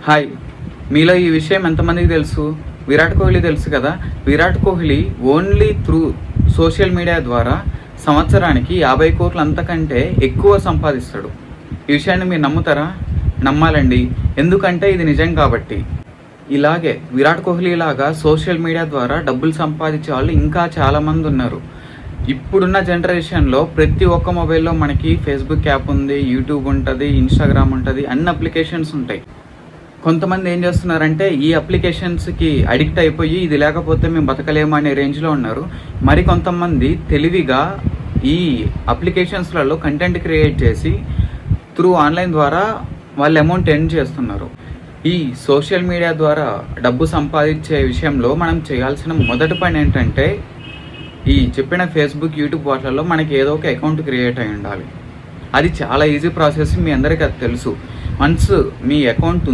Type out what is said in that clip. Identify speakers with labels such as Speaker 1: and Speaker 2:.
Speaker 1: Hi, మీలో ఈ విషయం ఎంతమందికి తెలుసు? విరాట్ కోహ్లీ తెలుసు కదా. Virat Kohli only through social media ద్వారా సంవత్సరానికి 50 కోట్లు అంతకంటే ఎక్కువ సంపాదిస్తాడు. ఈ విషయాన్ని మీరు నమ్ముతారా? నమ్మాలండి, ఎందుకంటే ఇది నిజం కాబట్టి. ఇలాగే విరాట్ కోహ్లీ లాగా సోషల్ మీడియా ద్వారా డబ్బులు సంపాదించే వాళ్ళు ఇంకా చాలామంది ఉన్నారు. ఇప్పుడున్న జనరేషన్లో ప్రతి ఒక్క మొబైల్లో మనకి ఫేస్బుక్ యాప్ ఉంది, యూట్యూబ్ ఉంటుంది, ఇన్స్టాగ్రామ్ ఉంటుంది, అన్ని అప్లికేషన్స్ ఉంటాయి. కొంతమంది ఏం చేస్తున్నారంటే ఈ అప్లికేషన్స్కి అడిక్ట్ అయిపోయి ఇది లేకపోతే మేము బతకలేము అనే రేంజ్లో ఉన్నారు. మరి కొంతమంది తెలివిగా ఈ అప్లికేషన్స్లలో కంటెంట్ క్రియేట్ చేసి త్రూ ఆన్లైన్ ద్వారా వాళ్ళ అమౌంట్ ఎర్న్ చేస్తున్నారు. ఈ సోషల్ మీడియా ద్వారా డబ్బు సంపాదించే విషయంలో మనం చేయాల్సిన మొదటి పని ఏంటంటే ఈ చెప్పిన ఫేస్బుక్, యూట్యూబ్ వాటిలలో మనకి ఏదో ఒక అకౌంట్ క్రియేట్ అయి ఉండాలి. అది చాలా ఈజీ ప్రాసెస్, మీ అందరికీ అది తెలుసు. వన్స్ మీ అకౌంట్